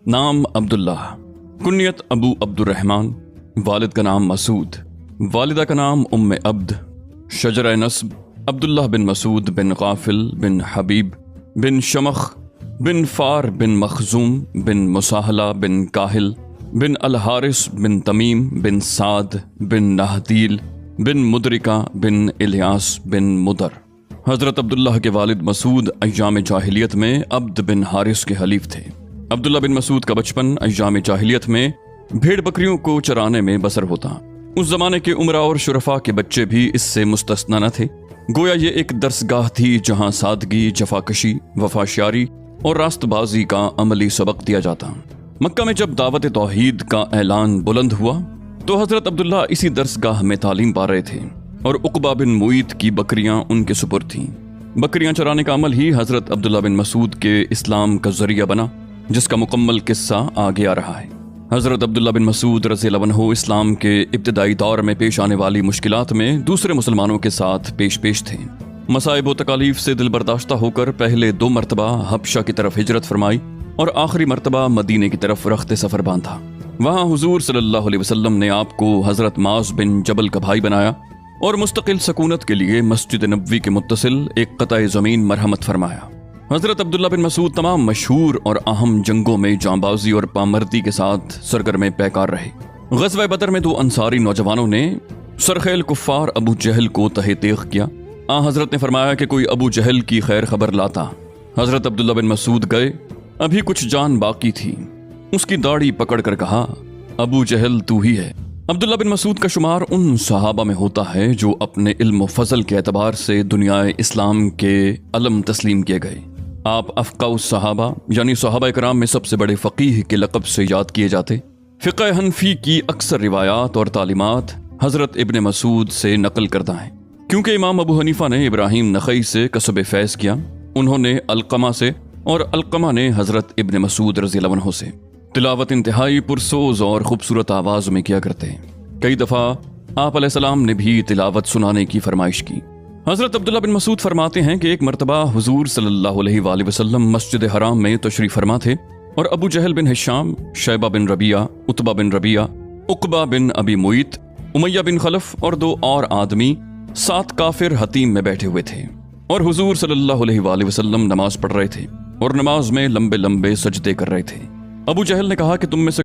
نام عبداللہ، کنیت ابو عبد الرحمن، والد کا نام مسعود، والدہ کا نام ام عبد، شجرہ نسب عبداللہ بن مسعود بن غافل بن حبیب بن شمخ بن فار بن مخزوم بن مساہلہ بن کاہل بن الحارث بن تمیم بن سعد بن نہدیل بن مدرکہ بن الیاس بن مدر۔ حضرت عبداللہ کے والد مسعود ایام جاہلیت میں عبد بن حارث کے حلیف تھے۔ عبداللہ بن مسعود کا بچپن ایام جاہلیت میں بھیڑ بکریوں کو چرانے میں بسر ہوتا۔ اس زمانے کے عمراء اور شرفاء کے بچے بھی اس سے مستثنی نہ تھے۔ گویا یہ ایک درسگاہ تھی جہاں سادگی، جفاکشی، وفاشیاری اور راست بازی کا عملی سبق دیا جاتا۔ مکہ میں جب دعوت توحید کا اعلان بلند ہوا تو حضرت عبداللہ اسی درسگاہ میں تعلیم پا رہے تھے اور عقبہ بن معیط کی بکریاں ان کے سپرد تھیں۔ بکریاں چرانے کا عمل ہی حضرت عبداللہ بن مسعود کے اسلام کا ذریعہ بنا، جس کا مکمل قصہ آگے آ رہا ہے۔ حضرت عبداللہ بن مسعود رضی اللہ عنہ اسلام کے ابتدائی دور میں پیش آنے والی مشکلات میں دوسرے مسلمانوں کے ساتھ پیش تھے۔ مصائب و تکالیف سے دل برداشتہ ہو کر پہلے 2 مرتبہ حبشہ کی طرف ہجرت فرمائی اور آخری مرتبہ مدینے کی طرف رخت سفر باندھا۔ وہاں حضور صلی اللہ علیہ وسلم نے آپ کو حضرت معاذ بن جبل کا بھائی بنایا اور مستقل سکونت کے لیے مسجد نبوی کے متصل ایک قطع زمین مرحمت فرمایا۔ حضرت عبداللہ بن مسعود تمام مشہور اور اہم جنگوں میں جانبازی اور پامردی کے ساتھ سرگرم پیکار رہے۔ غزوہ بدر میں 2 انصاری نوجوانوں نے سرخیل کفار ابو جہل کو تہہ تیغ کیا۔ حضرت نے فرمایا کہ کوئی ابو جہل کی خیر خبر لاتا۔ حضرت عبداللہ بن مسعود گئے، ابھی کچھ جان باقی تھی۔ اس کی داڑھی پکڑ کر کہا، ابو جہل تو ہی ہے۔ عبداللہ بن مسعود کا شمار ان صحابہ میں ہوتا ہے جو اپنے علم و فضل کے اعتبار سے دنیا اسلام کے علم تسلیم کیے گئے۔ آپ افقہ الصحابہ یعنی صحابہ کرام میں سب سے بڑے فقیہ کے لقب سے یاد کیے جاتے۔ فقہ حنفی کی اکثر روایات اور تعلیمات حضرت ابن مسعود سے نقل کردہ ہیں، کیونکہ امام ابو حنیفہ نے ابراہیم نخعی سے کسب فیض کیا، انہوں نے علقمہ سے اور علقمہ نے حضرت ابن مسعود رضی اللہ عنہ سے۔ تلاوت انتہائی پرسوز اور خوبصورت آواز میں کیا کرتے ہیں۔ کئی دفعہ آپ علیہ السلام نے بھی تلاوت سنانے کی فرمائش کی۔ حضرت عبداللہ بن مسعود فرماتے ہیں کہ ایک مرتبہ حضور صلی اللہ علیہ وآلہ وسلم مسجد حرام میں تشریف فرما تھے اور ابو جہل بن ہشام، شیبہ بن ربیعہ، عتبہ بن ربیعہ، عقبہ بن ابی معیط، امیہ بن خلف اور 2 اور آدمی 7 کافر حتیم میں بیٹھے ہوئے تھے اور حضور صلی اللہ علیہ وآلہ وسلم نماز پڑھ رہے تھے اور نماز میں لمبے لمبے سجدے کر رہے تھے۔ ابو جہل نے کہا کہ تم میں سے